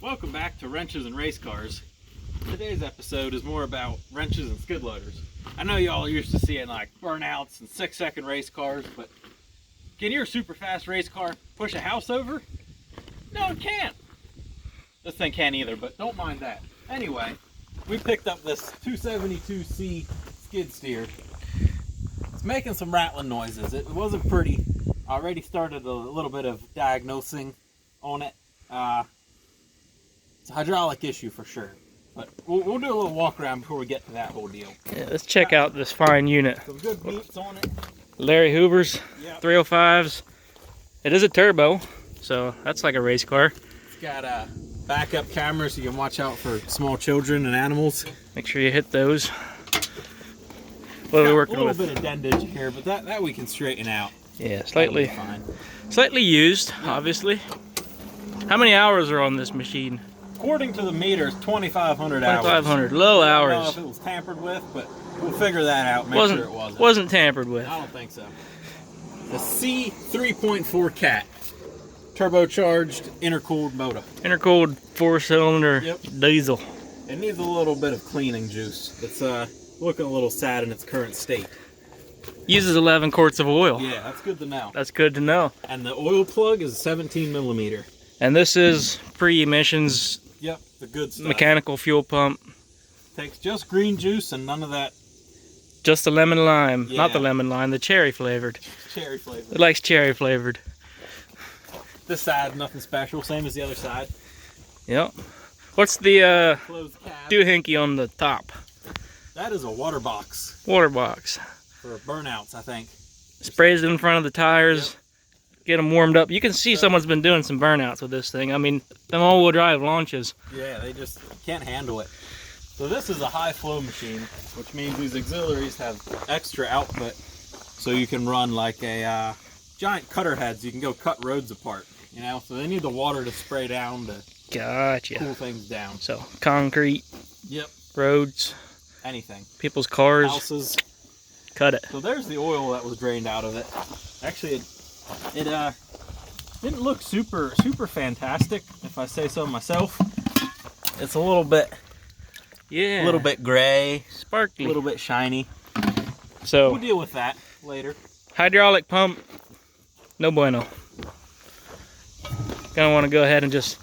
Welcome back to Wrenches and Race Cars. Today's episode is more about wrenches and skid loaders. I know y'all are used to seeing like burnouts and 6-second race cars, but can your super fast race car push a house over? No, it can't. This thing can't either, but don't mind that. Anyway, we picked up this 272C skid steer. It's making some rattling noises. It wasn't pretty. I already started a little bit of diagnosing on it. It's a hydraulic issue for sure, but we'll do a little walk around before we get to that whole deal. Yeah, let's check out this fine unit. Some good beats on it. Larry Hoover's, Yep. 305s. It is a turbo, so that's like a race car. It's got a backup camera so you can watch out for small children and animals. Make sure you hit those. What are we working with? A little bit of dentage here, but that we can straighten out. Yeah, That'll be fine. slightly used, obviously. How many hours are on this machine? According to the meter, it's 2,500 hours. 2,500, low I don't know hours. if it was tampered with, but we'll figure that out. Make sure it wasn't. Wasn't tampered with. I don't think so. The C 3.4 cat, turbocharged, intercooled motor. Intercooled 4-cylinder Yep. diesel. It needs a little bit of cleaning juice. It's looking a little sad in its current state. Uses 11 quarts of oil. Yeah, that's good to know. That's good to know. And the oil plug is 17 millimeter. And this is pre-emissions Yep, the good stuff. mechanical fuel pump. Takes just green juice and none of that Just the lemon lime. Yeah. Not the lemon lime, the cherry flavored. cherry flavor. It likes cherry flavored. This side, nothing special, same as the other side. Yep. What's the Closed cab. doohickey on the top? That is a water box Water box. for burnouts, I think. Sprays it in front of the tires. Get them warmed up. You can see someone's been doing some burnouts with this thing. I mean, them all-wheel drive launches. Yeah, they just can't handle it. So this is a high flow machine, which means these auxiliaries have extra output. So you can run like a giant cutter heads. You can go cut roads apart, you know? So they need the water to spray down to Gotcha. cool things down. So, concrete, Yep, roads, anything. people's cars, Houses. cut it. So there's the oil that was drained out of it. Actually, it didn't look super fantastic, if I say so myself. It's a little bit gray, Sparkly. a little bit shiny. So, We'll deal with that later. hydraulic pump, no bueno. Gonna want to go ahead and just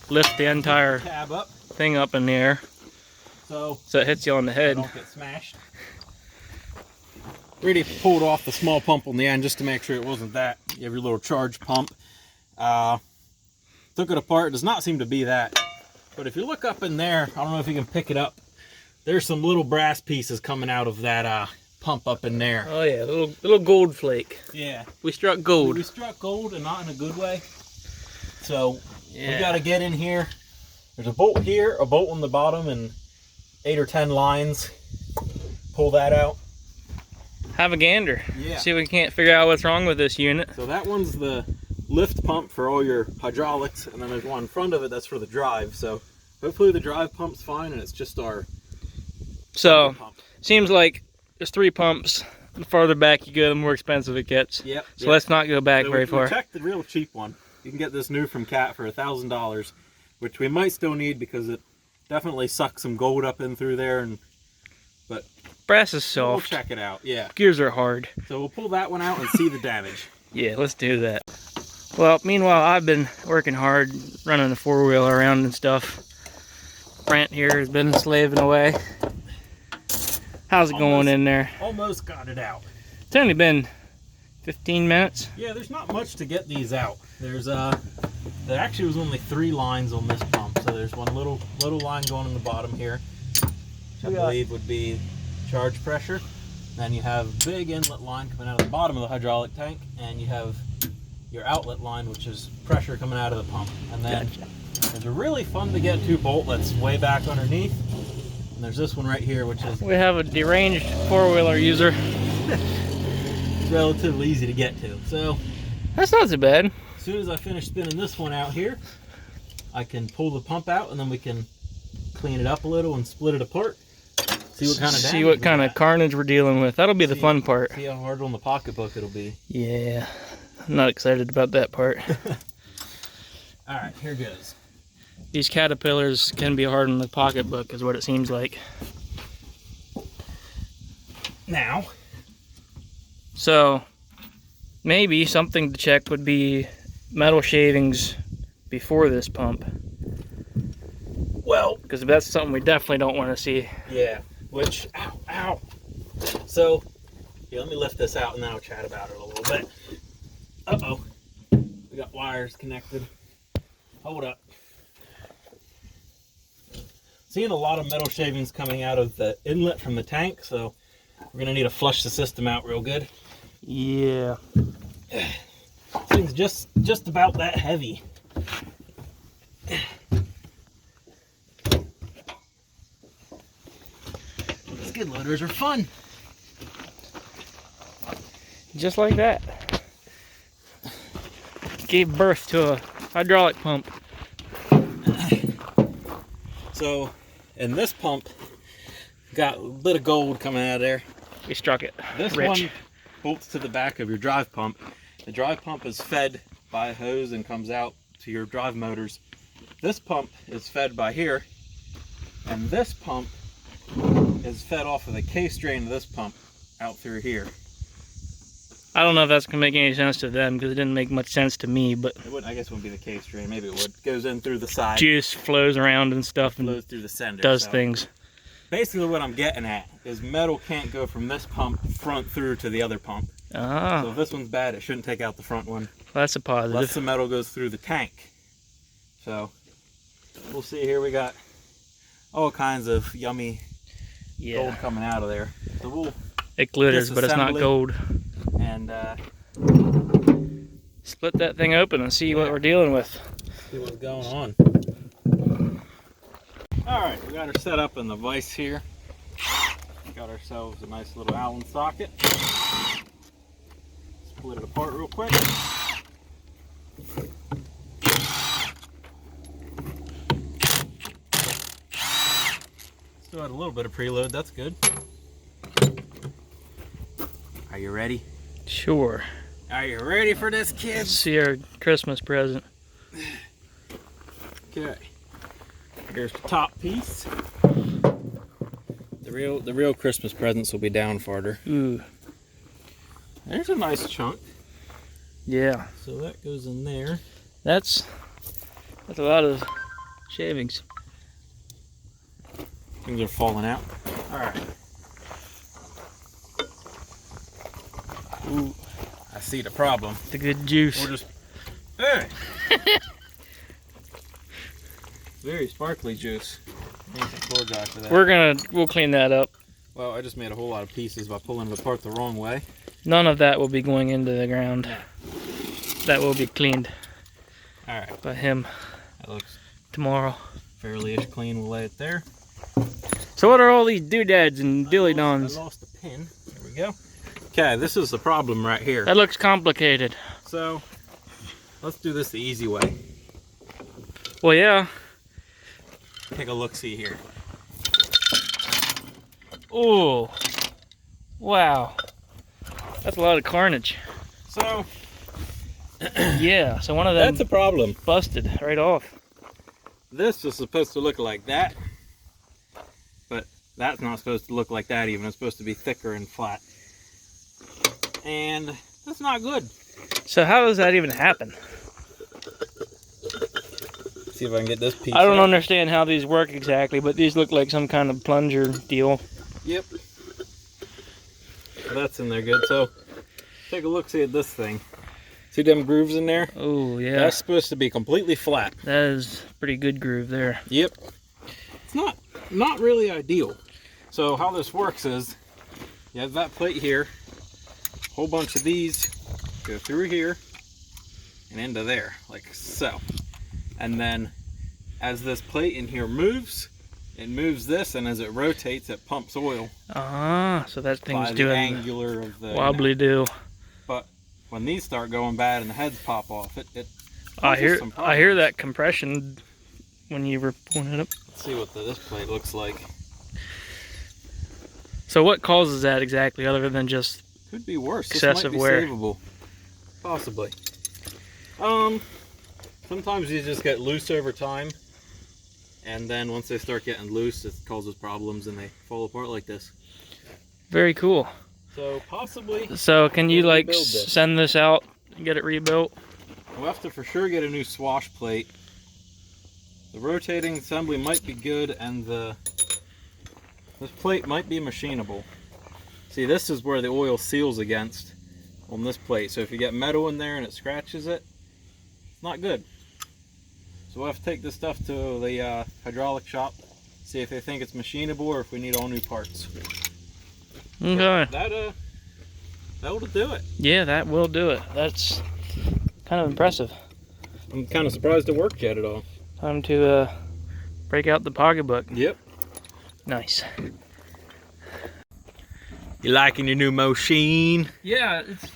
lift the entire Cab up thing up in the air so so it hits you on the I head. don't get smashed. Really pulled off the small pump on the end just to make sure it wasn't that. You have your little charge pump. Took it apart. It does not seem to be that. But if you look up in there, I don't know if you can pick it up. There's some little brass pieces coming out of that pump up in there. Oh yeah, little gold flake. Yeah. We struck gold. We struck gold and not in a good way. So Yeah. we got to get in here. There's a bolt here, a bolt on the bottom, and 8 or 10 lines. Pull that out. Have a gander. Yeah. See if we can't figure out what's wrong with this unit. So that one's the lift pump for all your hydraulics, and then there's one in front of it that's for the drive. So hopefully the drive pump's fine, and it's just our So, pump. seems like there's 3 pumps. The farther back you go, the more expensive it gets. Yep. So let's not go back So very we far. checked the real cheap one. You can get this new from Cat for $1,000, which we might still need because it definitely sucks some gold up in through there, but Brass is we'll soft. check it out. Yeah. Gears are hard. So we'll pull that one out and see the damage. Yeah, let's do that. Well, meanwhile, I've been working hard, running the 4-wheeler around and stuff. Brent here has been slaving away. How's it going Almost. in there? Almost got it out. It's only been 15 minutes. Yeah, there's not much to get these out. There's there actually was only 3 lines on this pump. So there's one little line going in the bottom here, which I believe would be charge pressure. Then you have big inlet line coming out of the bottom of the hydraulic tank, and you have your outlet line, which is pressure coming out of the pump. And then there's a really fun to get to bolt that's way back underneath. And there's this one right here, which is We have a deranged 4-wheeler user. relatively easy to get to. So That's not too bad. as soon as I finish spinning this one out here, I can pull the pump out, and then we can clean it up a little and split it apart. See what kind of See what kind of carnage we're dealing with. That'll be the fun part. See how hard on the pocketbook it'll be. Yeah, I'm not excited about that part. All right, here goes. these caterpillars can be hard on the pocketbook, is what it seems like. Now, so maybe something to check would be metal shavings before this pump. well, Because that's something we definitely don't want to see. yeah, which, ow. So, yeah, let me lift this out and then I'll chat about it a little bit. Uh-oh, we got wires connected. Hold up. Seeing a lot of metal shavings coming out of the inlet from the tank, so we're gonna need to flush the system out real good. Yeah. Thing's just about that heavy. Skid loaders are fun. Just like that. Gave birth to a hydraulic pump. So, and this pump got a bit of gold coming out of there. We struck it. This Rich. one bolts to the back of your drive pump. The drive pump is fed by a hose and comes out to your drive motors. This pump is fed by here, and this pump is fed off of the case drain of this pump out through here. I don't know if that's gonna make any sense to them because it didn't make much sense to me, but It wouldn't, I guess it wouldn't be the case drain. Maybe it would. Goes in through the side, juice flows around and stuff and flows through the sender. does so things. basically what I'm getting at is metal can't go from this pump front through to the other pump. So Ah, if this one's bad, it shouldn't take out the front one. that's a Unless positive. the metal goes through the tank. So we'll see here. We got all kinds of yummy gold Yeah, coming out of there. So we'll it glitters, but it's not disassembly. gold. and Split that thing open and see what we're dealing with. see what's going on. All right, we got her set up in the vise here. Got ourselves a nice little Allen socket. Split it apart real quick. Still had a little bit of preload, that's good. Are you ready? Sure. Are you ready for this, Let's kids? see our Christmas present. Okay. Here's the top piece. The real Christmas presents will be down farther. Ooh, There's a nice chunk. yeah. So that goes in there. That's a lot of shavings. Things are falling out. All right. Ooh, I see the problem. the good juice. We're just, hey! Very sparkly juice. I apologize for that. We'll clean that up. Well, I just made a whole lot of pieces by pulling it apart the wrong way. None of that will be going into the ground. That will be cleaned All right. by him That looks tomorrow. fairly-ish clean. We'll lay it there. So what are all these doodads and dilly I dons? lost a pin. There we go. Okay, this is the problem right here. That looks complicated. So, let's do this the easy way. Well, yeah. Take a look-see here. Oh, wow. That's a lot of carnage. So, Yeah, so one of them that's a problem. busted right off. This is supposed to look like that, but that's not supposed to look like that even. It's supposed to be thicker and flat. And that's not good. So how does that even happen? See if I can get this piece I don't out. understand how these work exactly, but these look like some kind of plunger deal. Yep. That's in there good. So, take a look-see at this thing. See them grooves in there? Oh, yeah. That's supposed to be completely flat. That is a pretty good groove there. Yep. It's not really ideal. So how this works is you have that plate here, a whole bunch of these go through here and into there, like so. And then as this plate in here moves, it moves this, and as it rotates, it pumps oil Ah, so that by thing's the doing angular of the wobbly do. But when these start going bad and the heads pop off, it I causes hear some I hear problems. that compression when you were pulling it up. Let's see what this plate looks like. So what causes that exactly, other than just Could be worse. Excessive this might wear. be savable. Possibly. Sometimes you just get loose over time. and then once they start getting loose, it causes problems and they fall apart like this. Very cool. So possibly. So can you like rebuild this. send this out and get it rebuilt? We'll have to for sure get a new swash plate. The rotating assembly might be good, and this plate might be machinable. See, this is where the oil seals against on this plate. So if you get metal in there and it scratches it, it's not good. So we'll have to take this stuff to the hydraulic shop, see if they think it's machinable or if we need all new parts. Okay. That will do it. Yeah, that will do it. That's kind of impressive. I'm kind of surprised it worked yet at all. Time to break out the pocketbook. Yep. Nice. You liking your new machine? Yeah, it's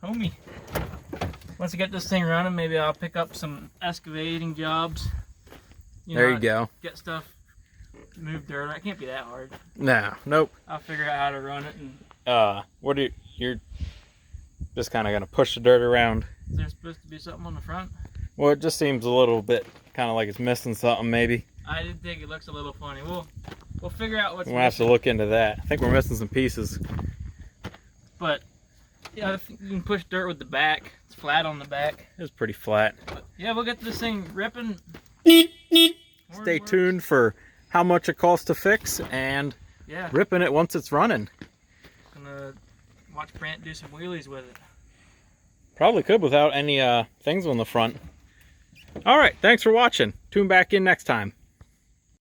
homey. Once I get this thing running, maybe I'll pick up some excavating jobs. There you go. Get stuff, move dirt. It can't be that hard. No, nope. I'll figure out how to run it. And You're just kind of gonna push the dirt around. is there supposed to be something on the front? Well, it just seems a little bit kind of like it's missing something, maybe. I did think it looks a little funny. We'll figure out what's We'll have to look into that. I think we're missing some pieces. But yeah, you can push dirt with the back. It's flat on the back. It's pretty flat. But yeah, we'll get this thing ripping. Stay tuned for how much it costs to fix and Yeah, ripping it once it's running. gonna watch Brant do some wheelies with it. Probably could without any things on the front. All right, thanks for watching. Tune back in next time.